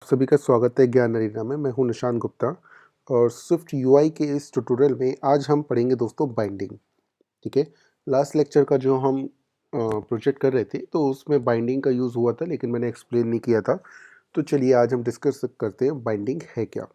सभी का स्वागत है ज्ञान अरीना में। मैं हूं निशान गुप्ता और स्विफ्ट यूआई के इस ट्यूटोरियल में आज हम पढ़ेंगे दोस्तों बाइंडिंग। ठीक है। लास्ट लेक्चर का जो हम प्रोजेक्ट कर रहे थे तो उसमें बाइंडिंग का यूज़ हुआ था, लेकिन मैंने एक्सप्लेन नहीं किया था। तो चलिए आज हम डिस्कस करते हैं बाइंडिंग है क्या।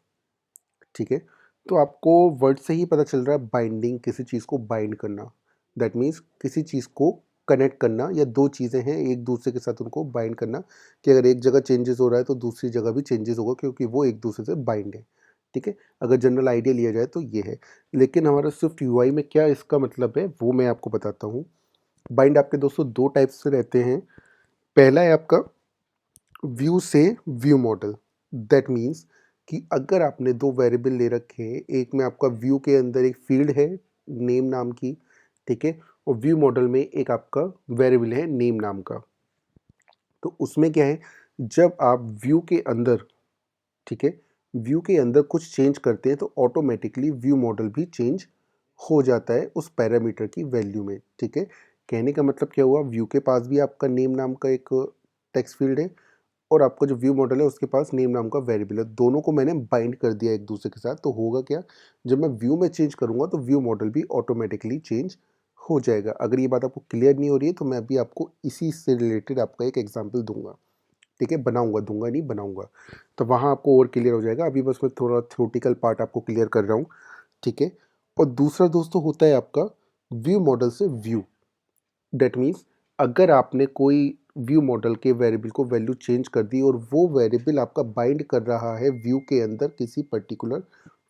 ठीक है। तो आपको वर्ड से ही पता चल रहा है बाइंडिंग, किसी चीज़ को बाइंड करना। दैट मीन्स किसी चीज़ को कनेक्ट करना, या दो चीज़ें हैं एक दूसरे के साथ उनको बाइंड करना कि अगर एक जगह चेंजेस हो रहा है तो दूसरी जगह भी चेंजेस होगा, क्योंकि वो एक दूसरे से बाइंड है। ठीक है। अगर जनरल आइडिया लिया जाए तो ये है। लेकिन हमारा स्विफ्ट यूआई में क्या इसका मतलब है वो मैं आपको बताता हूँ। बाइंड आपके दोस्तों दो टाइप से रहते हैं। पहला है आपका व्यू से व्यू मॉडल। दैट मीन्स कि अगर आपने दो वेरिएबल ले रखे हैं, एक में आपका व्यू के अंदर एक फील्ड है नेम नाम की, ठीक है, और व्यू मॉडल में एक आपका वेरिएबल है नेम नाम का। तो उसमें क्या है, जब आप व्यू के अंदर, ठीक है, व्यू के अंदर कुछ चेंज करते हैं तो ऑटोमेटिकली व्यू मॉडल भी चेंज हो जाता है उस पैरामीटर की वैल्यू में। ठीक है। कहने का मतलब क्या हुआ, व्यू के पास भी आपका नेम नाम का एक टेक्स्ट फील्ड है और आपका जो व्यू मॉडल है उसके पास नेम नाम का वेरिएबल है। दोनों को मैंने बाइंड कर दिया एक दूसरे के साथ। तो होगा क्या, जब मैं व्यू में चेंज करूंगा तो व्यू मॉडल भी ऑटोमेटिकली चेंज हो जाएगा। अगर ये बात आपको क्लियर नहीं हो रही है तो मैं अभी आपको इसी से रिलेटेड आपका एक एग्जाम्पल दूंगा। ठीक है, बनाऊंगा, दूंगा नहीं, बनाऊंगा, तो वहाँ आपको और क्लियर हो जाएगा। अभी बस मैं थोड़ा थ्योरेटिकल पार्ट आपको क्लियर कर रहा हूँ। ठीक है। और दूसरा दोस्तों होता है आपका व्यू मॉडल से व्यू। दैट मीन्स अगर आपने कोई व्यू मॉडल के वेरिएबल को वैल्यू चेंज कर दी और वो वेरिएबल आपका बाइंड कर रहा है व्यू के अंदर किसी पर्टिकुलर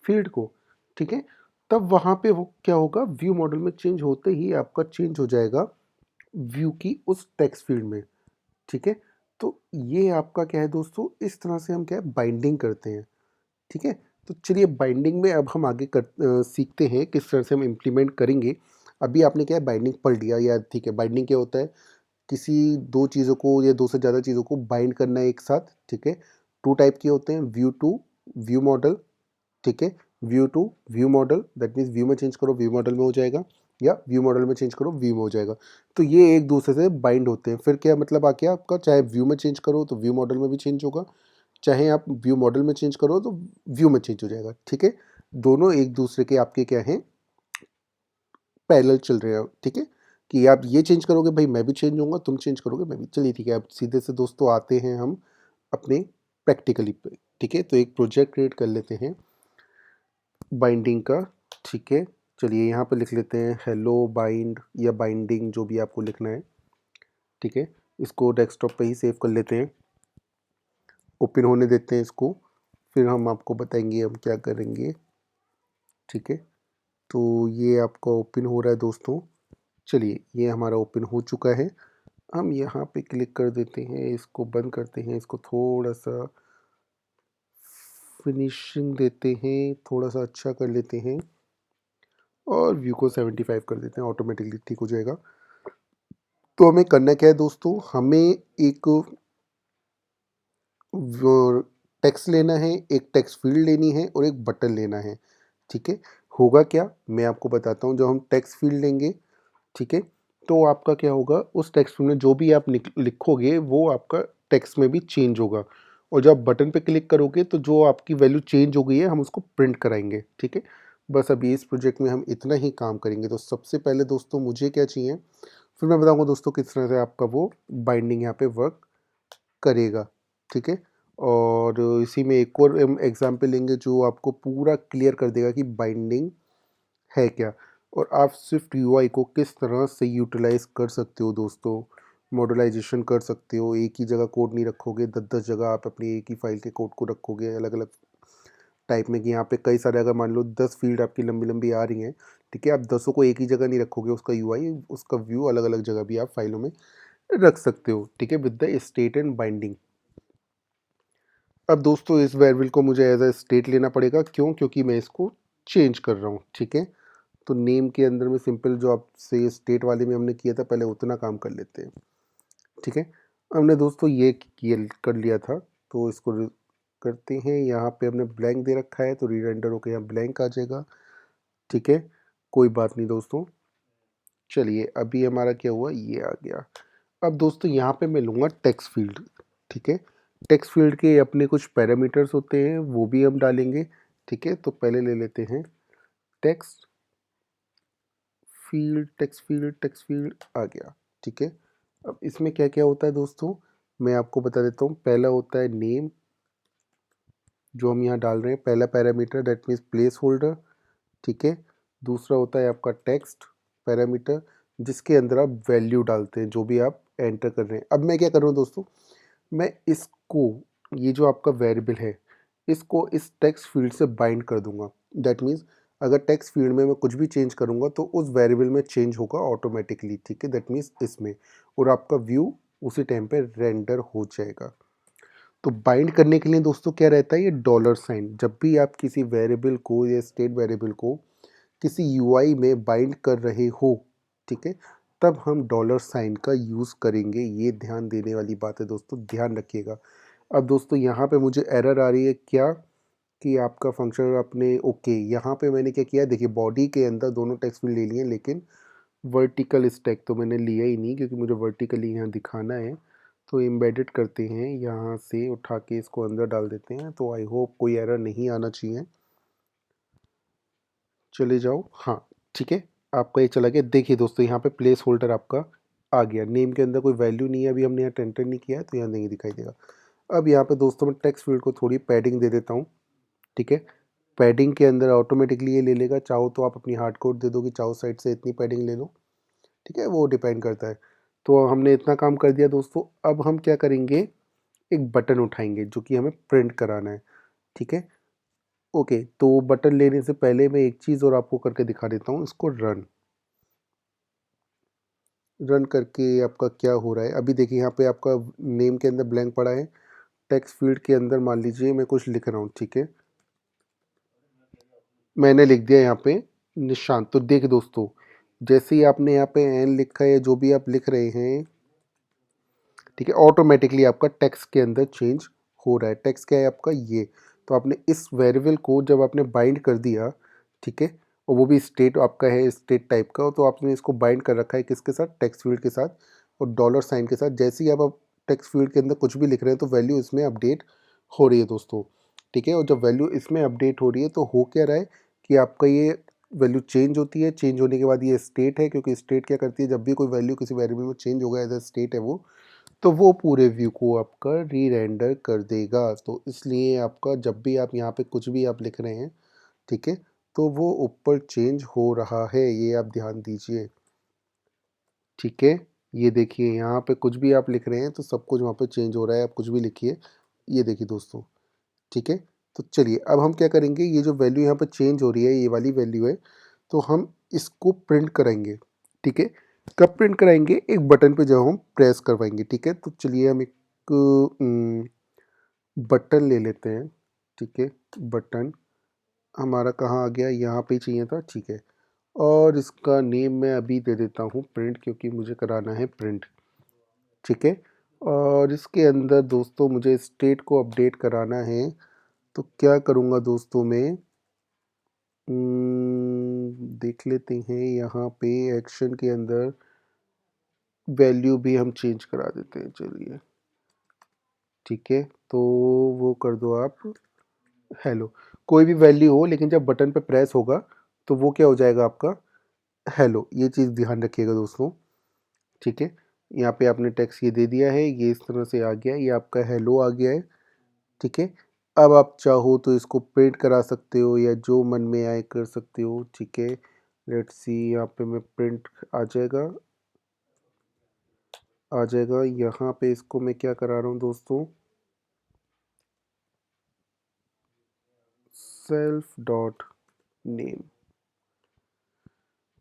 फील्ड को, ठीक है, तब वहाँ पे वो क्या होगा, व्यू मॉडल में चेंज होते ही आपका चेंज हो जाएगा व्यू की उस टेक्स्ट फील्ड में। ठीक है। तो ये आपका क्या है दोस्तों, इस तरह से हम क्या है बाइंडिंग करते हैं। ठीक है। तो चलिए बाइंडिंग में अब हम आगे सीखते हैं किस तरह से हम इम्प्लीमेंट करेंगे। अभी आपने क्या है बाइंडिंग पढ़ लिया यार। ठीक है, बाइंडिंग क्या होता है, किसी दो चीज़ों को या दो से ज़्यादा चीज़ों को बाइंड करना है एक साथ। ठीक है। टू टाइप के होते हैं, व्यू टू व्यू मॉडल। ठीक है। View to view model, that means view में चेंज करो व्यू मॉडल में हो जाएगा, या व्यू मॉडल में चेंज करो व्यू में हो जाएगा। तो ये एक दूसरे से बाइंड होते हैं। फिर क्या मतलब आ गया आपका, चाहे व्यू में चेंज करो तो व्यू मॉडल में भी चेंज होगा, चाहे आप व्यू मॉडल में चेंज करो तो व्यू में चेंज हो जाएगा। ठीक है। दोनों एक दूसरे के आपके क्या हैं, पैरेलल चल रहे हैं। ठीक है, कि आप ये चेंज करोगे भाई मैं भी चेंज होऊंगा, तुम चेंज करोगे मैं भी। चलिए ठीक है, अब सीधे से दोस्तों आते हैं हम अपने प्रैक्टिकली पे। ठीक है, तो एक प्रोजेक्ट क्रिएट कर लेते हैं बाइंडिंग का। ठीक है। चलिए यहाँ पे लिख लेते हैं हेलो बाइंड, या बाइंडिंग, जो भी आपको लिखना है। ठीक है। इसको डेस्कटॉप पे ही सेव कर लेते हैं, ओपन होने देते हैं इसको, फिर हम आपको बताएंगे हम क्या करेंगे। ठीक है। तो ये आपका ओपन हो रहा है दोस्तों। चलिए ये हमारा ओपन हो चुका है। हम यहाँ पे क्लिक कर देते हैं, इसको बंद करते हैं, इसको थोड़ा सा फिनिशिंग देते हैं, थोड़ा सा अच्छा कर लेते हैं और व्यू को 75 कर देते हैं, ऑटोमेटिकली ठीक हो जाएगा। तो हमें करना क्या है दोस्तों, हमें एक टेक्स्ट लेना है, एक टेक्स्ट फील्ड लेनी है और एक बटन लेना है। ठीक है। होगा क्या, मैं आपको बताता हूँ। जब हम टेक्स्ट फील्ड लेंगे, ठीक है, तो आपका क्या होगा, उस टेक्स्ट फील्ड में जो भी आप लिखोगे वो आपका टेक्स्ट में भी चेंज होगा। और जब आप बटन पे क्लिक करोगे तो जो आपकी वैल्यू चेंज हो गई है हम उसको प्रिंट कराएंगे। ठीक है। बस अभी इस प्रोजेक्ट में हम इतना ही काम करेंगे। तो सबसे पहले दोस्तों मुझे क्या चाहिए, फिर मैं बताऊंगा दोस्तों किस तरह से आपका वो बाइंडिंग यहाँ पे वर्क करेगा। ठीक है। और इसी में एक और एग्जाम्पल लेंगे जो आपको पूरा क्लियर कर देगा कि बाइंडिंग है क्या, और आप स्विफ्ट यूआई को किस तरह से यूटिलाइज कर सकते हो दोस्तों। मॉडलाइजेशन कर सकते हो, एक ही जगह कोड नहीं रखोगे, 10-10 जगह आप अपनी एक ही फाइल के कोड को रखोगे अलग अलग टाइप में। कि यहाँ पे कई सारे, अगर मान लो 10 फील्ड आपकी लंबी लंबी आ रही हैं, ठीक है, आप 10 को एक ही जगह नहीं रखोगे, उसका यूआई, उसका व्यू अलग अलग जगह भी आप फाइलों में रख सकते हो। ठीक है, with the state and binding. अब दोस्तों इस वेरिएबल को मुझे एज अ स्टेट लेना पड़ेगा, क्यों, क्योंकि मैं इसको चेंज कर रहा हूँ। ठीक है। तो नेम के अंदर में सिंपल जो आपसे स्टेट वाले में हमने किया था पहले उतना काम कर लेते हैं। ठीक है। हमने दोस्तों ये किया कर लिया था, तो इसको करते हैं। यहाँ पे हमने ब्लैंक दे रखा है तो रीरेंडर होकर यहाँ ब्लैंक आ जाएगा। ठीक है, कोई बात नहीं दोस्तों। चलिए अभी हमारा क्या हुआ, ये आ गया। अब दोस्तों यहाँ पे मैं लूँगा टेक्स्ट फील्ड। ठीक है। टेक्स्ट फील्ड के अपने कुछ पैरामीटर्स होते हैं, वो भी हम डालेंगे। ठीक है, तो पहले ले लेते हैं टेक्स्ट फील्ड, टेक्स्ट फील्ड आ गया। ठीक है, अब इसमें क्या क्या होता है दोस्तों, मैं आपको बता देता हूँ। पहला होता है नेम, जो हम यहाँ डाल रहे हैं, पहला parameter, that means place holder. ठीक है, दूसरा होता है आपका टेक्स्ट पैरामीटर, जिसके अंदर आप वैल्यू डालते हैं, जो भी आप एंटर कर रहे हैं। अब मैं क्या कर रहा हूँ दोस्तों, मैं इसको, ये जो आपका वेरिएबल है, इसको इस टेक्स्ट फील्ड से बाइंड कर दूंगा। दैट मीन्स अगर टेक्स्ट फील्ड में मैं कुछ भी चेंज करूंगा तो उस वेरिएबल में चेंज होगा ऑटोमेटिकली। ठीक है, दैट मीन्स इसमें, और आपका व्यू उसी टाइम पे रेंडर हो जाएगा। तो बाइंड करने के लिए दोस्तों क्या रहता है, ये डॉलर साइन। जब भी आप किसी वेरिएबल को या स्टेट वेरिएबल को किसी यूआई में बाइंड कर रहे हो, ठीक है, तब हम डॉलर साइन का यूज़ करेंगे। ये ध्यान देने वाली बात है दोस्तों, ध्यान रखिएगा। अब दोस्तों यहाँ पे मुझे एरर आ रही है क्या, कि आपका फंक्शन आपने, ओके, यहाँ पे मैंने क्या किया, देखिए बॉडी के अंदर दोनों टेक्स्ट फील्ड ले लिए, लेकिन वर्टिकल स्टैक तो मैंने लिया ही नहीं, क्योंकि मुझे वर्टिकली यहाँ दिखाना है। तो एम्बेडेड करते हैं, यहाँ से उठा के इसको अंदर डाल देते हैं। तो आई होप कोई एरर नहीं आना चाहिए। चले जाओ, हाँ ठीक है, आपका ये चला गया। देखिए दोस्तों, यहाँ पे प्लेस होल्डर आपका आ गया। नेम के अंदर कोई वैल्यू नहीं है, अभी हमने यहाँ एंटर नहीं किया है, तो यहाँ नहीं दिखाई देगा। अब यहाँ पे दोस्तों मैं टेक्स्ट फील्ड को थोड़ी पैडिंग दे देता हूँ। ठीक है, पैडिंग के अंदर ऑटोमेटिकली ये ले लेगा। चाहो तो आप अपनी हार्ड कोड दे दो कि चाहो साइड से इतनी पैडिंग ले लो। ठीक है, वो डिपेंड करता है। तो हमने इतना काम कर दिया दोस्तों। अब हम क्या करेंगे, एक बटन उठाएंगे जो कि हमें प्रिंट कराना है। ठीक है, ओके, तो बटन लेने से पहले मैं एक चीज़ और आपको करके दिखा देता हूँ। इसको रन करके आपका क्या हो रहा है, अभी देखिए यहाँ पे आपका नेम के अंदर ब्लैंक पड़ा है। टेक्स्ट फील्ड के अंदर मान लीजिए मैं कुछ लिख रहा हूँ। ठीक है, मैंने लिख दिया यहाँ पे निशान। तो देख दोस्तों, जैसे ही आपने यहाँ पे एन लिखा है, जो भी आप लिख रहे हैं, ठीक है, ऑटोमेटिकली आपका टेक्स्ट के अंदर चेंज हो रहा है। टेक्स्ट क्या है आपका, ये। तो आपने इस वेरिएबल को जब आपने बाइंड कर दिया, ठीक है, और वो भी स्टेट आपका है, स्टेट टाइप का, तो आपने इसको बाइंड कर रखा है किसके साथ, टेक्स्ट फील्ड के साथ और डॉलर साइन के साथ। जैसे ही आप टेक्स्ट फील्ड के अंदर कुछ भी लिख रहे हैं तो वैल्यू इसमें अपडेट हो रही है दोस्तों। ठीक है, और जब वैल्यू इसमें अपडेट हो रही है तो हो क्या रहा है कि आपका ये वैल्यू चेंज होती है। चेंज होने के बाद ये स्टेट है, क्योंकि स्टेट क्या करती है, जब भी कोई वैल्यू किसी वेरिएबल में चेंज होगा, एज अ स्टेट है वो, तो वो पूरे व्यू को आपका री रेंडर कर देगा। तो इसलिए आपका जब भी आप यहाँ पे कुछ भी आप लिख रहे हैं, ठीक है, तो वो ऊपर चेंज हो रहा है, ये आप ध्यान दीजिए। ठीक है, ये देखिए यहाँ पे कुछ भी आप लिख रहे हैं तो सब कुछ वहाँ पे चेंज हो रहा है। आप कुछ भी लिखिए, ये देखिए दोस्तों। ठीक है, तो चलिए अब हम क्या करेंगे, ये जो वैल्यू यहाँ पे चेंज हो रही है, ये वाली वैल्यू है, तो हम इसको प्रिंट कराएंगे। ठीक है, कब प्रिंट कराएंगे, एक बटन पे जब हम प्रेस करवाएंगे। ठीक है, तो चलिए हम एक बटन ले लेते हैं। ठीक है, बटन हमारा कहाँ आ गया, यहाँ पे ही चाहिए था। ठीक है, और इसका नेम मैं अभी दे देता हूँ प्रिंट, क्योंकि मुझे कराना है प्रिंट। ठीक है, और इसके अंदर दोस्तों मुझे स्टेट को अपडेट कराना है। तो क्या करूँगा दोस्तों मैं, देख लेते हैं यहाँ पे एक्शन के अंदर वैल्यू भी हम चेंज करा देते हैं। चलिए, ठीक है, तो वो कर दो आप हेलो। कोई भी वैल्यू हो, लेकिन जब बटन पे प्रेस होगा तो वो क्या हो जाएगा आपका हेलो। ये चीज़ ध्यान रखिएगा दोस्तों। ठीक है, यहाँ पे आपने टेक्स्ट ये दे दिया है, ये इस तरह से आ गया, ये आपका हेलो आ गया है। ठीक है, अब आप चाहो तो इसको प्रिंट करा सकते हो या जो मन में आए कर सकते हो। ठीक है, लेट्स सी, यहाँ पे मैं प्रिंट आ जाएगा। यहाँ पे इसको मैं क्या करा रहा हूँ दोस्तों, सेल्फ डॉट नेम।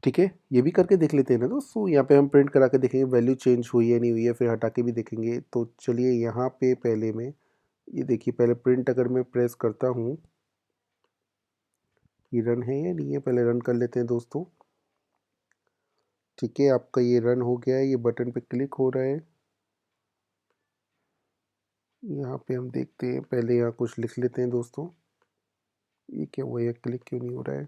ठीक है, ये भी करके देख लेते हैं ना दोस्तों। यहाँ पे हम प्रिंट करा के देखेंगे वैल्यू चेंज हुई है नहीं हुई है, फिर हटा के भी देखेंगे। तो चलिए यहाँ पे पहले मैं, ये देखिए, पहले प्रिंट अगर मैं प्रेस करता हूँ, ये रन है या नहीं है, पहले रन कर लेते हैं दोस्तों। ठीक है, आपका ये रन हो गया है, ये बटन पे क्लिक हो रहा है। यहाँ पे हम देखते हैं, पहले यहाँ कुछ लिख लेते हैं दोस्तों। ये क्या हुआ, ये क्लिक क्यों नहीं हो रहा है,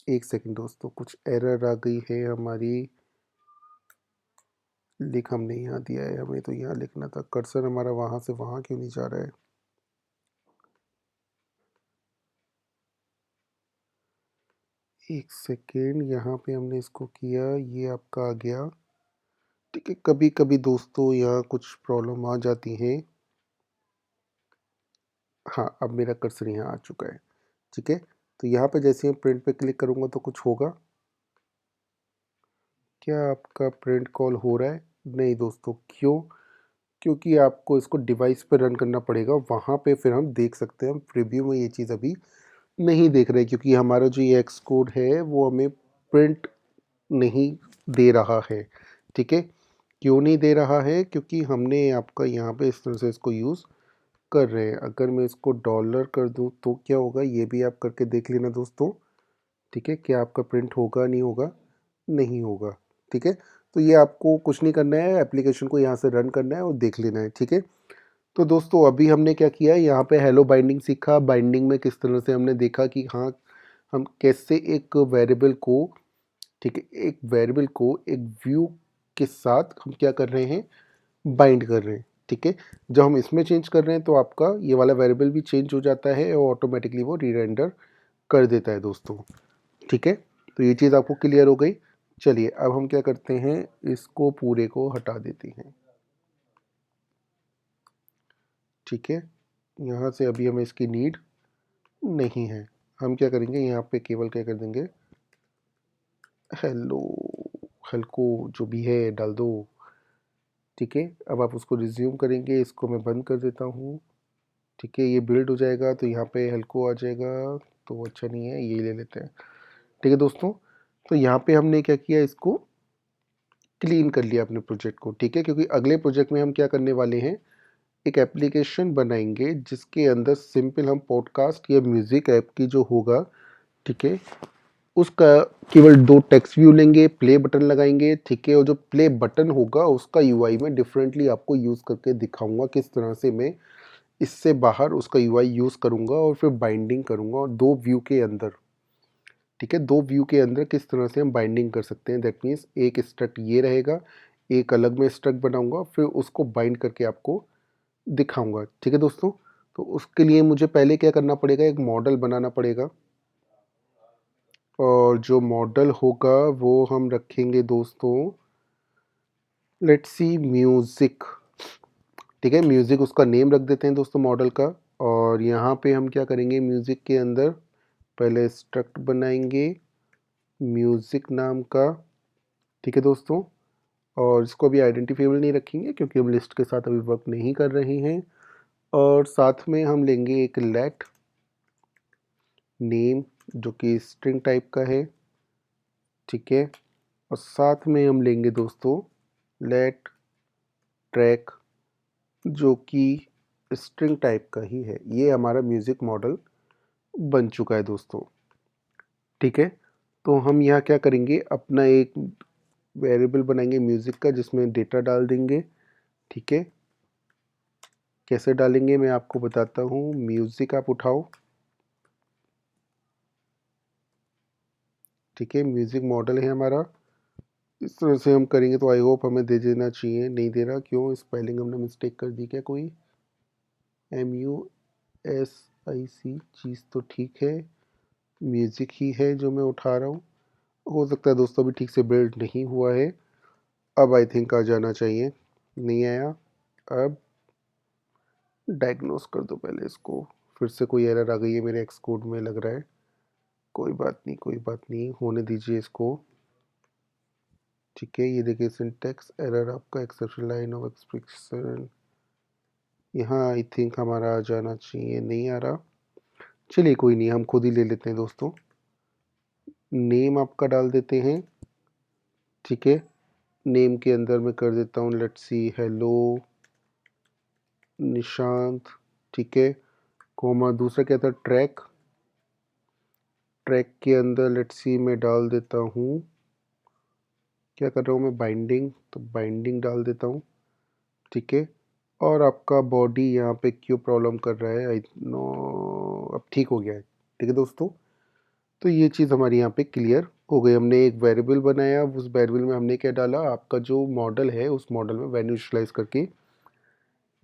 एक सेकंड दोस्तों, कुछ एरर आ गई है हमारी। लिख हमने यहाँ दिया है, हमें तो यहाँ लिखना था, कर्सर हमारा वहाँ से वहाँ क्यों नहीं जा रहा है? एक सेकेंड, यहाँ पे हमने इसको किया, ये आपका आ गया। ठीक है, कभी कभी दोस्तों यहाँ कुछ प्रॉब्लम आ जाती हैं। हाँ, अब मेरा कर्सर यहाँ आ चुका है। ठीक है, तो यहाँ पे जैसे ही प्रिंट पे क्लिक करूँगा तो कुछ होगा क्या? आपका प्रिंट कॉल हो रहा है? नहीं दोस्तों, क्यों? क्योंकि आपको इसको डिवाइस पे रन करना पड़ेगा, वहाँ पे फिर हम देख सकते हैं। हम प्रीव्यू में ये चीज़ अभी नहीं देख रहे, क्योंकि हमारा जो ये एक्स कोड है वो हमें प्रिंट नहीं दे रहा है। ठीक है, क्यों नहीं दे रहा है? क्योंकि हमने आपका यहाँ पे इस तरह से इसको यूज़ कर रहे हैं। अगर मैं इसको डॉलर कर दूँ तो क्या होगा, ये भी आप करके देख लेना दोस्तों। ठीक है, क्या आपका प्रिंट होगा, नहीं होगा? नहीं होगा। ठीक है, तो ये आपको कुछ नहीं करना है, एप्लीकेशन को यहाँ से रन करना है और देख लेना है। ठीक है, तो दोस्तों अभी हमने क्या किया, यहाँ पे हेलो बाइंडिंग सीखा। बाइंडिंग में किस तरह से हमने देखा कि हाँ, हम कैसे एक वेरिएबल को, ठीक है, एक वेरिएबल को एक व्यू के साथ हम क्या कर रहे हैं, बाइंड कर रहे हैं। ठीक है, जब हम इसमें चेंज कर रहे हैं तो आपका ये वाला वेरिएबल भी चेंज हो जाता है और ऑटोमेटिकली वो री-रेंडर कर देता है दोस्तों। ठीक है, तो ये चीज़ आपको क्लियर हो गई। चलिए अब हम क्या करते हैं, इसको पूरे को हटा देते हैं। ठीक है, यहाँ से अभी हमें इसकी नीड नहीं है। हम क्या करेंगे, यहाँ पे केवल क्या कर देंगे, हेलो, हल्को जो भी है डाल दो। ठीक है, अब आप उसको रिज्यूम करेंगे, इसको मैं बंद कर देता हूँ। ठीक है, ये बिल्ड हो जाएगा तो यहाँ पे हल्को आ जाएगा, तो अच्छा नहीं है, ये ले लेते हैं। ठीक है दोस्तों, तो यहाँ पे हमने क्या किया, इसको क्लीन कर लिया अपने प्रोजेक्ट को। ठीक है, क्योंकि अगले प्रोजेक्ट में हम क्या करने वाले हैं, एक एप्लीकेशन बनाएंगे जिसके अंदर सिंपल हम पॉडकास्ट या म्यूज़िक ऐप की जो होगा, ठीक है, उसका केवल 2 टेक्स्ट व्यू लेंगे, प्ले बटन लगाएंगे। ठीक है, और जो प्ले बटन होगा उसका यूआई में डिफरेंटली आपको यूज़ करके दिखाऊंगा, किस तरह से मैं इससे बाहर उसका यूआई यूज़ करूंगा और फिर बाइंडिंग करूंगा, और 2 व्यू के अंदर। ठीक है, 2 व्यू के अंदर किस तरह से हम बाइंडिंग कर सकते हैं। दैट मीन्स एक स्ट्रक्ट ये रहेगा, एक अलग में स्ट्रक्ट बनाऊंगा, फिर उसको बाइंड करके आपको दिखाऊंगा। ठीक है दोस्तों, तो उसके लिए मुझे पहले क्या करना पड़ेगा, एक मॉडल बनाना पड़ेगा, और जो मॉडल होगा वो हम रखेंगे दोस्तों, लेट्स सी म्यूज़िक। ठीक है, म्यूज़िक उसका नेम रख देते हैं दोस्तों मॉडल का। और यहाँ पे हम क्या करेंगे, म्यूज़िक के अंदर पहले स्ट्रक्ट बनाएंगे म्यूज़िक नाम का। ठीक है दोस्तों, और इसको अभी आइडेंटिफाइबल नहीं रखेंगे क्योंकि हम लिस्ट के साथ अभी वर्क नहीं कर रहे हैं। और साथ में हम लेंगे एक लेट नेम जो कि स्ट्रिंग टाइप का है। ठीक है, और साथ में हम लेंगे दोस्तों लेट ट्रैक जो कि स्ट्रिंग टाइप का ही है। ये हमारा म्यूज़िक मॉडल बन चुका है दोस्तों। ठीक है, तो हम यहाँ क्या करेंगे, अपना एक वेरिएबल बनाएंगे म्यूज़िक का जिसमें डेटा डाल देंगे। ठीक है, कैसे डालेंगे मैं आपको बताता हूँ। म्यूज़िक आप उठाओ। ठीक है, म्यूज़िक मॉडल है हमारा, इस तरह से हम करेंगे तो आई होप हमें दे देना चाहिए। नहीं दे रहा, क्यों? स्पेलिंग हमने मिस्टेक कर दी क्या कोई? MUSIC चीज़ तो ठीक है, म्यूज़िक ही है जो मैं उठा रहा हूँ। हो सकता है दोस्तों अभी ठीक से बिल्ड नहीं हुआ है, अब आई थिंक आ जाना चाहिए। नहीं आया, अब डायग्नोस कर दो पहले इसको। फिर से कोई एरर आ गई है मेरे एक्स कोड में लग रहा है। कोई बात नहीं, कोई बात नहीं, होने दीजिए इसको। ठीक है, ये देखिए सिंटैक्स एरर आपका, एक्सेप्शन लाइन ऑफ एक्सप्रेशन, यहाँ आई थिंक हमारा आ जाना चाहिए, नहीं आ रहा। चलिए कोई नहीं, हम खुद ही ले लेते हैं दोस्तों। नेम आपका डाल देते हैं। ठीक है, नेम के अंदर मैं कर देता हूँ लेट्स सी हेलो निशांत। ठीक है, कोमा दूसरा क्या था, ट्रैक। ट्रैक के अंदर लेट्स सी मैं डाल देता हूँ, क्या कर रहा हूँ मैं, बाइंडिंग, तो बाइंडिंग डाल देता हूँ। ठीक है, और आपका बॉडी यहाँ पे क्यों प्रॉब्लम कर रहा है, आई नो अब ठीक हो गया है। ठीक है दोस्तों, तो ये चीज़ हमारी यहाँ पे क्लियर हो गई। हमने एक वेरिएबल बनाया, उस वेरिएबल में हमने क्या डाला, आपका जो मॉडल है उस मॉडल में वैल्यू इनिशियलाइज़ करके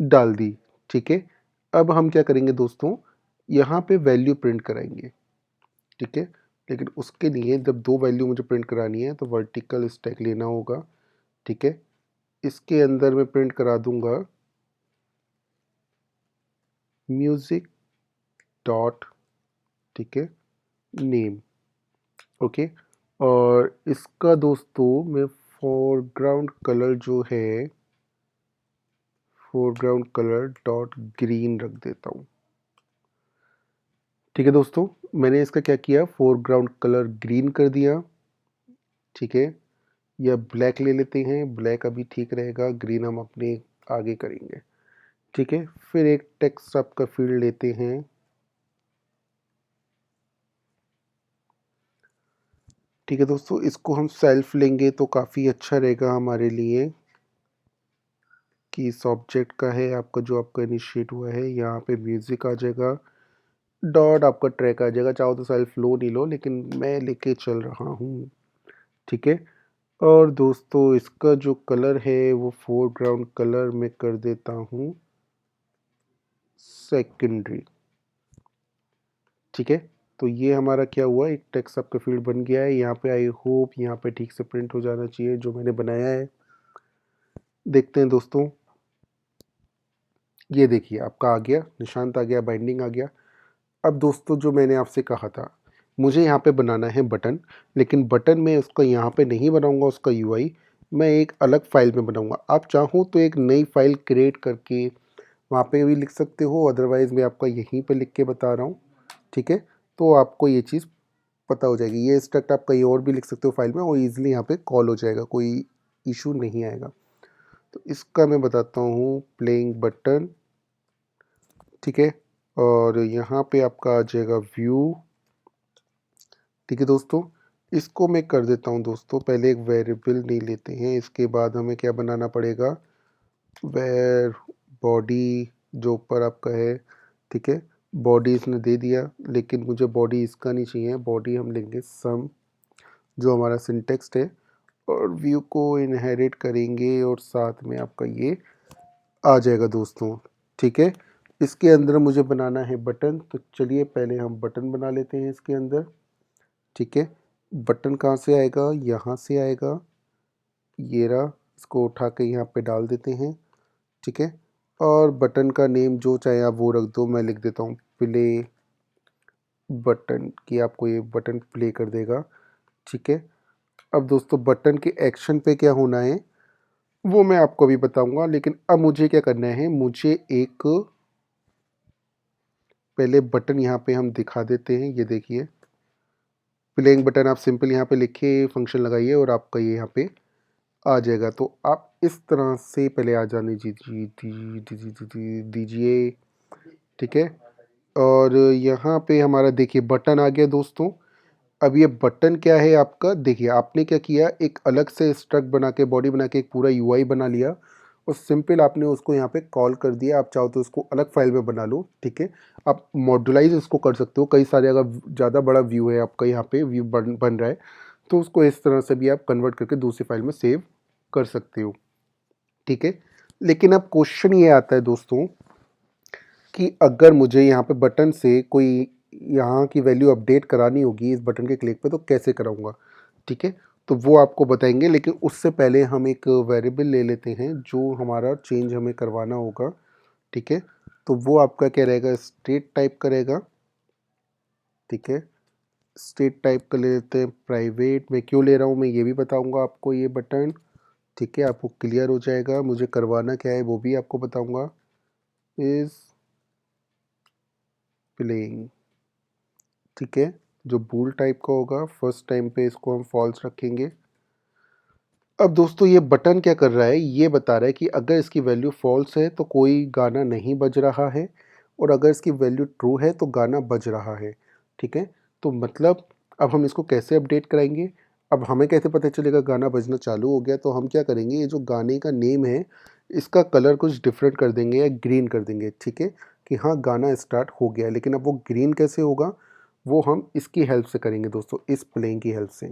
डाल दी, ठीक है। अब हम क्या करेंगे दोस्तों, यहाँ पे वैल्यू प्रिंट कराएंगे, ठीक है। लेकिन उसके लिए जब 2 वैल्यू मुझे प्रिंट करानी है तो वर्टिकल स्टैक लेना होगा, ठीक है। इसके अंदर मैं प्रिंट करा दूंगा म्यूज़िक डॉट, ठीक है, नेम, ओके। और इसका दोस्तों मैं फोरग्राउंड कलर जो है, फोरग्राउंड कलर डॉट ग्रीन रख देता हूँ, ठीक है दोस्तों। मैंने इसका क्या किया, फोरग्राउंड कलर ग्रीन कर दिया, ठीक है। या ब्लैक ले लेते हैं, ब्लैक अभी ठीक रहेगा, ग्रीन हम अपने आगे करेंगे, ठीक है। फिर एक टेक्स्ट आपका फील्ड लेते हैं, ठीक है दोस्तों। इसको हम सेल्फ लेंगे तो काफ़ी अच्छा रहेगा हमारे लिए कि इस ऑब्जेक्ट का है आपका, जो आपका इनिशिएट हुआ है। यहाँ पे म्यूज़िक आ जाएगा, डॉट आपका ट्रैक आ जाएगा। चाहो तो सेल्फ लो नहीं लो, लेकिन मैं लेके चल रहा हूँ, ठीक है। और दोस्तों इसका जो कलर है वो फोरग्राउंड कलर में कर देता हूँ सेकेंडरी, ठीक है। तो ये हमारा क्या हुआ, एक टेक्स्ट आपका फील्ड बन गया है। यहाँ पे आई होप यहाँ पे ठीक से प्रिंट हो जाना चाहिए जो मैंने बनाया है। देखते हैं दोस्तों, ये देखिए आपका आ गया, निशांत आ गया, बाइंडिंग आ गया। अब दोस्तों जो मैंने आपसे कहा था, मुझे यहाँ पे बनाना है बटन, लेकिन बटन में उसका यहाँ पे नहीं बनाऊंगा उसका यूआई, मैं एक अलग फाइल में बनाऊंगा। आप चाहो तो एक नई फाइल क्रिएट करके वहाँ पे भी लिख सकते हो, अदरवाइज़ मैं आपका यहीं पे लिख के बता रहा हूँ, ठीक है। तो आपको ये चीज़ पता हो जाएगी। ये स्ट्रक्ट आप कहीं और भी लिख सकते हो फाइल में और ईजिली यहाँ पे कॉल हो जाएगा, कोई इशू नहीं आएगा। तो इसका मैं बताता हूँ प्लेइंग बटन, ठीक है। और यहाँ पे आपका आ जाएगा व्यू, ठीक है दोस्तों। इसको मैं कर देता हूँ दोस्तों, पहले एक वेरिएबल नहीं लेते हैं, इसके बाद हमें क्या बनाना पड़ेगा, वेर बॉडी जो ऊपर आपका है, ठीक है। बॉडी इसने दे दिया, लेकिन मुझे बॉडी इसका नहीं चाहिए, बॉडी हम लेंगे सम जो हमारा सिंटेक्स्ट है, और व्यू को इनहेरिट करेंगे और साथ में आपका ये आ जाएगा दोस्तों, ठीक है। इसके अंदर मुझे बनाना है बटन, तो चलिए पहले हम बटन बना लेते हैं इसके अंदर, ठीक है। बटन कहाँ से आएगा, यहाँ से आएगा, ये रहा। इसको उठा के यहाँ पे डाल देते हैं, ठीक है। और बटन का नेम जो चाहे आप वो रख दो, मैं लिख देता हूँ प्ले बटन, कि आपको ये बटन प्ले कर देगा, ठीक है। अब दोस्तों बटन के एक्शन पे क्या होना है वो मैं आपको अभी बताऊंगा, लेकिन अब मुझे क्या करना है, मुझे एक पहले बटन यहाँ पे हम दिखा देते हैं। ये देखिए प्लेइंग बटन, आप सिंपल यहाँ पे लिखिए, फंक्शन लगाइए और आपका ये यहाँ पे आ जाएगा। तो आप इस तरह से पहले आ जाने दीजिए, ठीक है। और यहाँ पे हमारा देखिए बटन आ गया दोस्तों। अब ये बटन क्या है आपका, देखिए आपने क्या किया, एक अलग से स्ट्रक्ट बना के, बॉडी बना के एक पूरा यूआई बना लिया और सिंपल आपने उसको यहाँ पे कॉल कर दिया। आप चाहो तो उसको अलग फाइल में बना लो, ठीक है। आप मॉड्यूलाइज इसको कर सकते हो, कई सारे अगर ज़्यादा बड़ा व्यू है आपका, यहाँ पे व्यू बन रहा है, तो उसको इस तरह से भी आप कन्वर्ट करके दूसरी फाइल में सेव कर सकते हो, ठीक है। लेकिन अब क्वेश्चन ये आता है दोस्तों कि अगर मुझे यहाँ पे बटन से कोई यहाँ की वैल्यू अपडेट करानी होगी इस बटन के क्लिक पे, तो कैसे कराऊंगा, ठीक है। तो वो आपको बताएंगे, लेकिन उससे पहले हम एक वेरिएबल ले लेते हैं जो हमारा चेंज हमें करवाना होगा, ठीक है। तो वो आपका क्या रहेगा, स्टेट टाइप करेगा, ठीक है। स्टेट टाइप का ले लेते हैं प्राइवेट। मैं क्यों ले रहा हूँ मैं ये भी बताऊँगा आपको, ये बटन, ठीक है, आपको क्लियर हो जाएगा। मुझे करवाना क्या है वो भी आपको बताऊँगा, इज़ प्लेइंग, ठीक है। जो बूल टाइप का होगा, फर्स्ट टाइम पे इसको हम फॉल्स रखेंगे। अब दोस्तों ये बटन क्या कर रहा है, ये बता रहा है कि अगर इसकी वैल्यू फॉल्स है तो कोई गाना नहीं बज रहा है, और अगर इसकी वैल्यू ट्रू है तो गाना बज रहा है, ठीक है। तो मतलब अब हम इसको कैसे अपडेट कराएंगे, अब हमें कैसे पता चलेगा गाना बजना चालू हो गया। तो हम क्या करेंगे, ये जो गाने का नेम है इसका कलर कुछ डिफरेंट कर देंगे या ग्रीन कर देंगे, ठीक है, कि हाँ गाना स्टार्ट हो गया। लेकिन अब वो ग्रीन कैसे होगा, वो हम इसकी हेल्प से करेंगे दोस्तों, इस प्लेइंग की हेल्प से,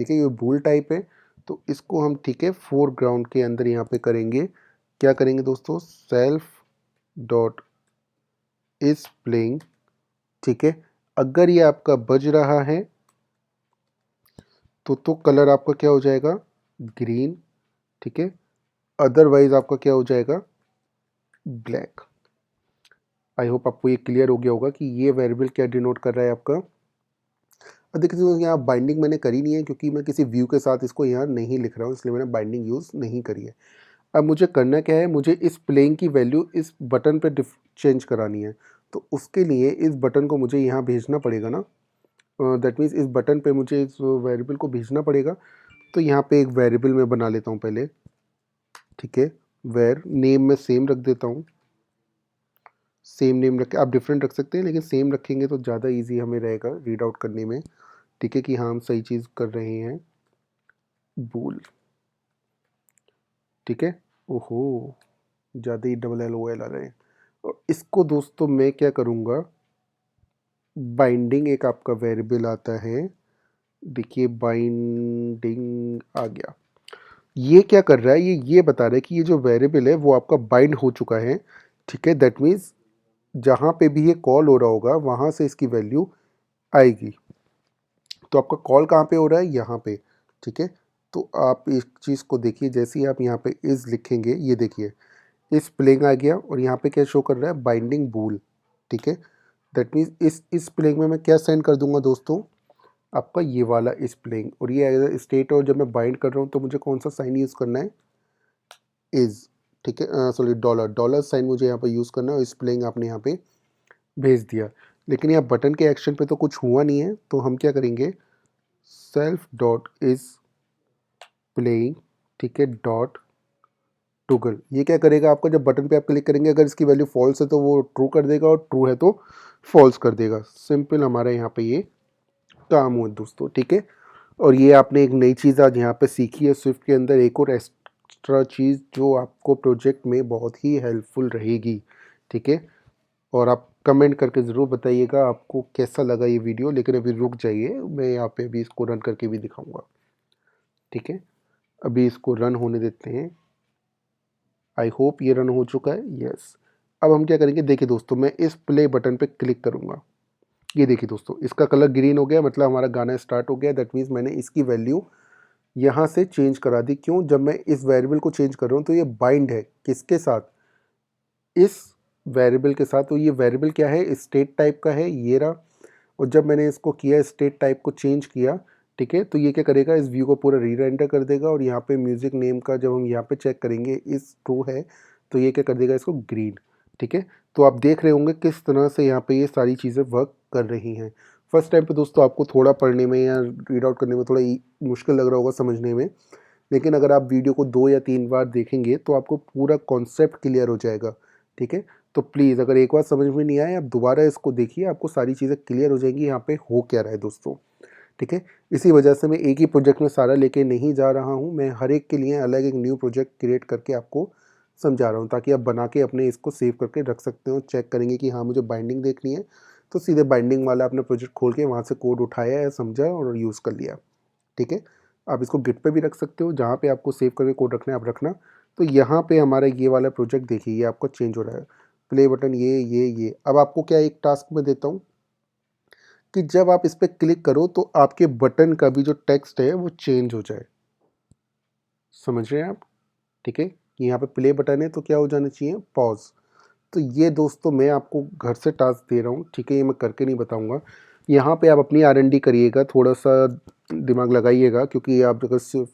ठीक है, ये बूल टाइप है, तो इसको हम ठीक है फोरग्राउंड के अंदर यहाँ पे करेंगे, क्या करेंगे दोस्तों, सेल्फ डॉट इज प्लेइंग, ठीक है। अगर ये आपका बज रहा है तो कलर आपका क्या हो जाएगा, ग्रीन, ठीक है, अदरवाइज आपका क्या हो जाएगा, ब्लैक। आई होप आपको ये क्लियर हो गया होगा कि ये वेरिएबल क्या डिनोट कर रहा है आपका। अब देखिए दोस्तों, यहाँ बाइंडिंग मैंने करी नहीं है क्योंकि मैं किसी व्यू के साथ इसको यहाँ नहीं लिख रहा हूँ, इसलिए मैंने बाइंडिंग यूज़ नहीं करी है। अब मुझे करना क्या है, मुझे इस प्लेइंग की वैल्यू इस बटन पे चेंज करानी है, तो उसके लिए इस बटन को मुझे यहाँ भेजना पड़ेगा ना, दैट मीन्स इस बटन पे मुझे इस वेरिएबल को भेजना पड़ेगा। तो यहाँ पे एक वेरिएबल मैं बना लेता हूँ पहले, ठीक है, वेर नेम में सेम रख देता हूँ, सेम नेम रख के, आप डिफरेंट रख सकते हैं लेकिन सेम रखेंगे तो ज़्यादा इजी हमें रहेगा रीड आउट करने में, ठीक है, कि हाँ हम सही चीज़ कर रहे हैं। बूल, ठीक है, ओहो ज़्यादा ही डबल एल ओ एल आ रहे हैं। और इसको दोस्तों मैं क्या करूँगा, बाइंडिंग एक आपका वेरिएबल आता है, देखिए बाइंडिंग आ गया। ये क्या कर रहा है, ये बता रहा है कि ये जो वेरिएबल है वो आपका बाइंड हो चुका है, ठीक है। दैट मीन्स जहाँ पे भी ये कॉल हो रहा होगा वहाँ से इसकी वैल्यू आएगी। तो आपका कॉल कहाँ पे हो रहा है, यहाँ पे, ठीक है। तो आप इस चीज़ को देखिए, जैसे ही आप यहाँ पे इज़ लिखेंगे, ये देखिए इस प्लेइंग आ गया और यहाँ पे क्या शो कर रहा है, बाइंडिंग बूल, ठीक है। दैट मीन्स इस प्लेइंग में मैं क्या सेंड कर दूंगा दोस्तों, आपका ये वाला इस प्लेइंग, और ये अगर स्टेट और जब मैं बाइंड कर रहा हूँ तो मुझे कौन सा साइन यूज़ करना है, इज़, ठीक है, सॉरी डॉलर साइन मुझे यहाँ पे यूज़ करना है, और इस प्लेइंग आपने यहाँ पे भेज दिया। लेकिन यहाँ बटन के एक्शन पे तो कुछ हुआ नहीं है, तो हम क्या करेंगे, सेल्फ डॉट इज प्लेइंग, ठीक है, डॉट टूगल। ये क्या करेगा आपका, जब बटन पे आप क्लिक करेंगे अगर इसकी वैल्यू फॉल्स है तो वो ट्रू कर देगा, और ट्रू है तो फॉल्स कर देगा। सिंपल हमारा यहाँ पे ये काम हुआ दोस्तों, ठीक है। और ये आपने एक नई चीज़ आज यहाँ पे सीखी है स्विफ्ट के अंदर, एक और एक्स्ट्रा चीज़ जो आपको प्रोजेक्ट में बहुत ही हेल्पफुल रहेगी, ठीक है। और आप कमेंट करके ज़रूर बताइएगा आपको कैसा लगा ये वीडियो। लेकिन अभी रुक जाइए, मैं यहाँ पे अभी इसको रन करके भी दिखाऊंगा, ठीक है। अभी इसको रन होने देते हैं, आई होप ये रन हो चुका है, यस। अब हम क्या करेंगे, देखिए दोस्तों, मैं इस प्ले बटन पे क्लिक करूँगा, ये देखिए दोस्तों इसका कलर ग्रीन हो गया, मतलब हमारा गाना स्टार्ट हो गया। दैट मीन्स मैंने इसकी वैल्यू यहाँ से चेंज करा दी। क्यों, जब मैं इस वेरिएबल को चेंज कर रहा हूँ तो ये बाइंड है किसके साथ, इस वेरिएबल के साथ। तो ये वेरिएबल क्या है, स्टेट टाइप का है, ये रहा। और जब मैंने इसको किया, स्टेट टाइप को चेंज किया, ठीक है, तो ये क्या करेगा, इस व्यू को पूरा रीरेंडर कर देगा। और यहाँ पे म्यूज़िक नेम का जब हम यहाँ पे चेक करेंगे इस ट्रू है, तो ये क्या कर देगा, इसको ग्रीन, ठीक है। तो आप देख रहे होंगे किस तरह से यहाँ पे ये सारी चीज़ें वर्क कर रही हैं। फर्स्ट टाइम पे दोस्तों आपको थोड़ा पढ़ने में या रीड आउट करने में थोड़ा मुश्किल लग रहा होगा समझने में, लेकिन अगर आप वीडियो को 2 या 3 बार देखेंगे तो आपको पूरा कॉन्सेप्ट क्लियर हो जाएगा, ठीक है। तो प्लीज़ अगर एक बार समझ में नहीं आए, आप दोबारा इसको देखिए, आपको सारी चीज़ें क्लियर हो जाएंगी यहाँ पे हो क्या रहा है दोस्तों, ठीक है। इसी वजह से मैं एक ही प्रोजेक्ट में सारा लेके नहीं जा रहा हूँ, मैं हर एक के लिए अलग एक न्यू प्रोजेक्ट क्रिएट करके आपको समझा रहा हूँ, ताकि आप बना के अपने इसको सेव करके रख सकते हो। चेक करेंगे कि हाँ मुझे बाइंडिंग देखनी है, तो सीधे बाइंडिंग वाला अपना प्रोजेक्ट खोल के वहाँ से कोड उठाया या समझा और यूज़ कर लिया, ठीक है। आप इसको गिट पे भी रख सकते हो, जहाँ पे आपको सेव करके कोड रखना है आप रखना। तो यहाँ पे हमारा ये वाला प्रोजेक्ट देखिए, ये आपका चेंज हो रहा है, प्ले बटन ये। अब आपको क्या एक टास्क में देता हूँ कि जब आप इस पर क्लिक करो तो आपके बटन का भी जो टेक्स्ट है वो चेंज हो जाए, समझ रहे हैं आप, ठीक है। यहाँ पे प्ले बटन है तो क्या हो जाना चाहिए, पॉज। तो ये दोस्तों मैं आपको घर से टास्क दे रहा हूँ, ठीक है, ये मैं करके नहीं बताऊँगा। यहाँ पे आप अपनी R&D करिएगा, थोड़ा सा दिमाग लगाइएगा, क्योंकि आप अगर सिर्फ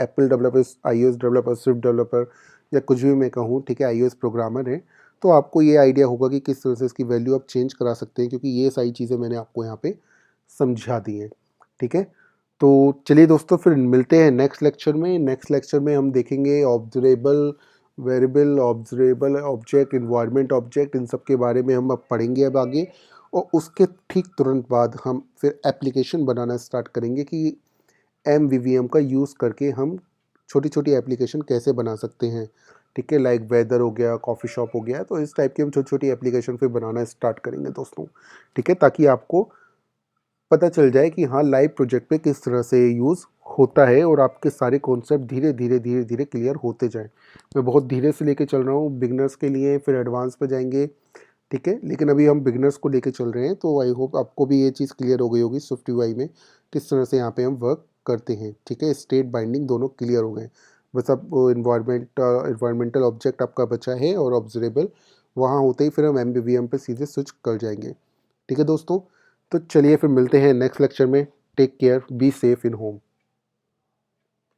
Apple developer, iOS developer, Swift developer या कुछ भी मैं कहूँ, ठीक है, iOS प्रोग्रामर है, तो आपको ये आइडिया होगा कि किस तरह से इसकी वैल्यू आप चेंज करा सकते हैं, क्योंकि ये सारी चीज़ें मैंने आपको यहाँ पे समझा दी हैं, ठीक है। तो चलिए दोस्तों, फिर मिलते हैं नेक्स्ट लेक्चर में। नेक्स्ट लेक्चर में हम देखेंगे ऑब्जरेबल वेरिएबल, ऑब्जरेबल ऑब्जेक्ट, इन्वायरमेंट ऑब्जेक्ट, इन सब के बारे में हम अब पढ़ेंगे अब आगे। और उसके ठीक तुरंत बाद हम फिर एप्लीकेशन बनाना स्टार्ट करेंगे कि MVVM का यूज़ करके हम छोटी छोटी एप्लीकेशन कैसे बना सकते हैं, ठीक है। लाइक वेदर हो गया, कॉफ़ी शॉप हो गया, तो इस टाइप की हम छोटी छोटी एप्लीकेशन फिर बनाना स्टार्ट करेंगे दोस्तों, ठीक है, ताकि आपको पता चल जाए कि हाँ लाइव प्रोजेक्ट पे किस तरह से यूज़ होता है और आपके सारे कॉन्सेप्ट धीरे धीरे धीरे धीरे क्लियर होते जाएँ। मैं बहुत धीरे से लेके चल रहा हूँ बिगिनर्स के लिए, फिर एडवांस पे जाएंगे, ठीक है, लेकिन अभी हम बिगिनर्स को लेके चल रहे हैं, तो आई होप आपको भी ये चीज़ क्लियर हो गई होगी स्विफ्ट यूआई में किस तरह से यहाँ पे हम वर्क करते हैं, ठीक है। स्टेट बाइंडिंग दोनों क्लियर हो गए, बस अब इन्वायरमेंटल ऑब्जेक्ट आपका बचा है और ऑब्जर्वेबल, वहाँ होते ही फिर हम एमवीवीएम पे सीधे स्विच कर जाएंगे, ठीक है दोस्तों। तो चलिए फिर मिलते हैं नेक्स्ट लेक्चर में। Take care, be safe in home.